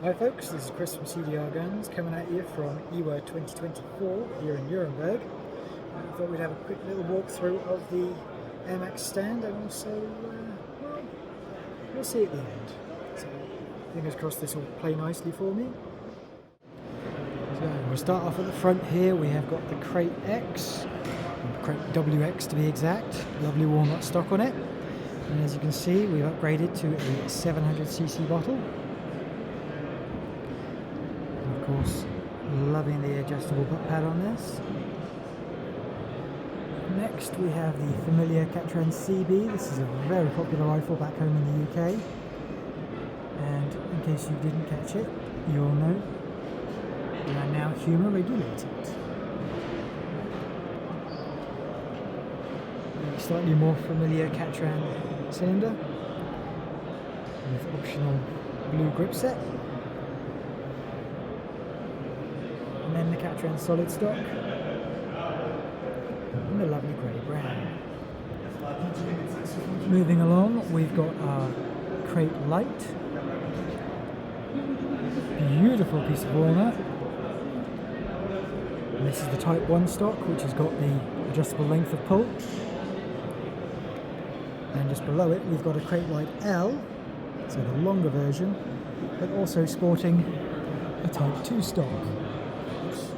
Hi folks, this is Chris from CDRGuns coming at you from IWA 2024 here in Nuremberg. I thought we'd have a quick little walkthrough of the AirMaks stand and also, well, we'll see at the end. So fingers crossed this will play nicely for me. So we'll start off at the front here. We have got the Crate X, Crate WX to be exact, lovely walnut stock on it. And as you can see, we've upgraded to a 700cc bottle. Of course, loving the adjustable butt pad on this. Next we have the familiar Katran CB. This is a very popular rifle back home in the UK. And in case you didn't catch it, you'll know we are now humour regulated. A slightly more familiar Katran cylinder with optional blue grip set. And then the Katran solid stock and the lovely grey brown. Moving along, we've got our Crate Light, beautiful piece of walnut. And this is the Type 1 stock, which has got the adjustable length of pull. And just below it, we've got a Crate Light L, so the longer version, but also sporting a Type 2 stock.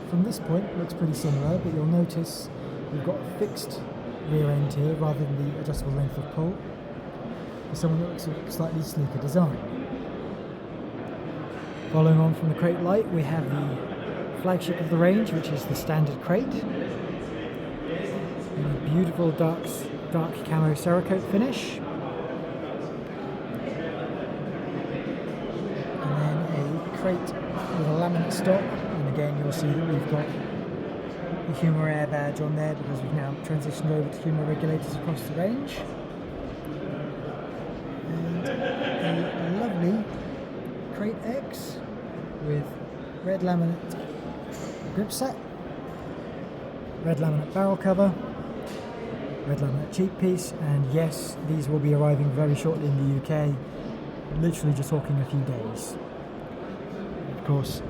From this point it looks pretty similar, but you'll notice we've got a fixed rear end here rather than the adjustable length of pull for someone that looks a slightly sleeker design. Following on from the Crate Light, we have the flagship of the range, which is the standard Crate. In a beautiful dark camo Cerakote finish. And then a Crate with a laminate stock. Again, you'll see that we've got the Humour Air badge on there because we've now transitioned over to Humour regulators across the range. And a lovely Crate X with red laminate grip set, red laminate barrel cover, red laminate cheek piece, and yes, these will be arriving very shortly in the UK, literally just talking a few days. Of course,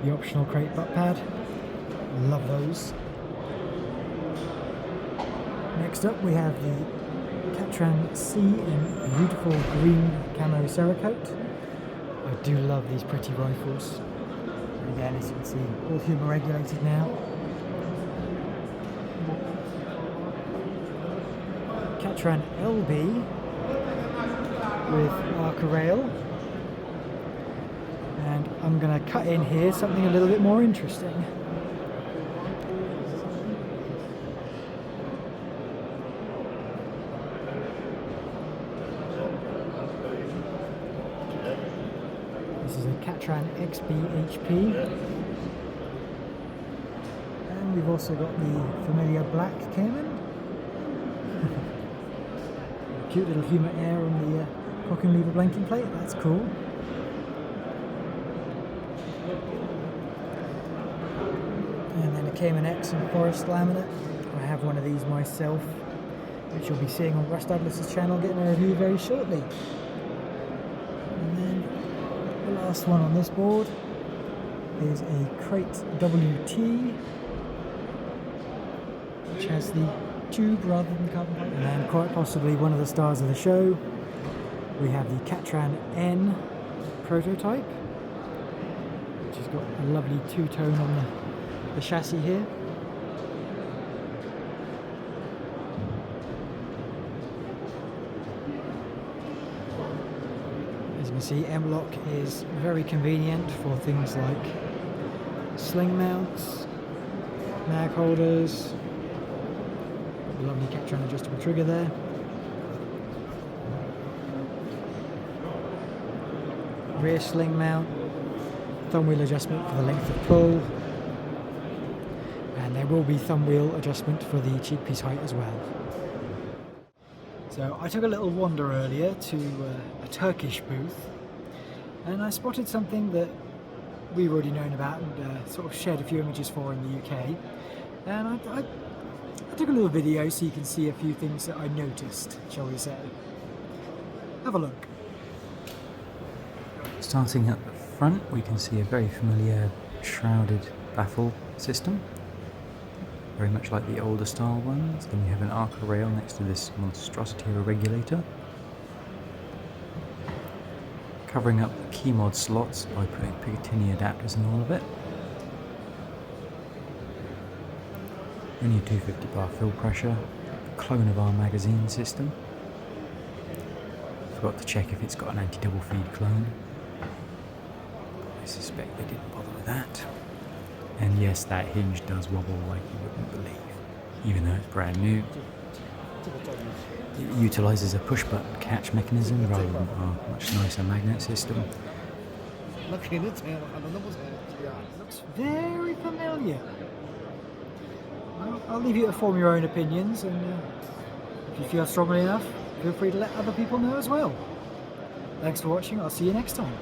the optional Crate butt pad, love those. Next up we have the Katran C in beautiful green camo Cerakote. I do love these pretty rifles. And again, as you can see, all humour regulated now. Katran LB with Arca rail. And I'm going to cut in here something a little bit more interesting. This is a Katran XB-HP. And we've also got the familiar black Cayman. Cute little Humour Air on the cock and lever blanking plate, that's cool. And then a Cayman X in forest laminate. I have one of these myself, which you'll be seeing on Russ Douglas's channel, getting a review very shortly. And then the last one on this board is a Crate WT, which has the tube rather than carbon fibre. And then quite possibly one of the stars of the show, we have the Katran N prototype, which has got a lovely two-tone on the chassis here. As you can see, M-Lock is very convenient for things like sling mounts, mag holders, lovely Katran adjustable trigger there. Rear sling mount, thumb wheel adjustment for the length of pull, and there will be thumb wheel adjustment for the cheek piece height as well. So I took a little wander earlier to a Turkish booth, and I spotted something that we've already known about and sort of shared a few images for in the UK, and I took a little video so you can see a few things that I noticed, shall we say. Have a look. Starting at front we can see a very familiar shrouded baffle system, very much like the older style ones. Then we have an Arca rail next to this monstrosity of a regulator, covering up the key mod slots by putting Picatinny adapters in all of it. Only a 250 bar fill pressure, a clone of our magazine system. Forgot to check if it's got an anti-double feed clone. I suspect they didn't bother with that. And yes, that hinge does wobble like you wouldn't believe, even though it's brand new. It utilises a push button catch mechanism rather than our much nicer magnet system. Looks very familiar. Well, I'll leave you to form your own opinions, and if you feel strongly enough, feel free to let other people know as well. Thanks for watching, I'll see you next time.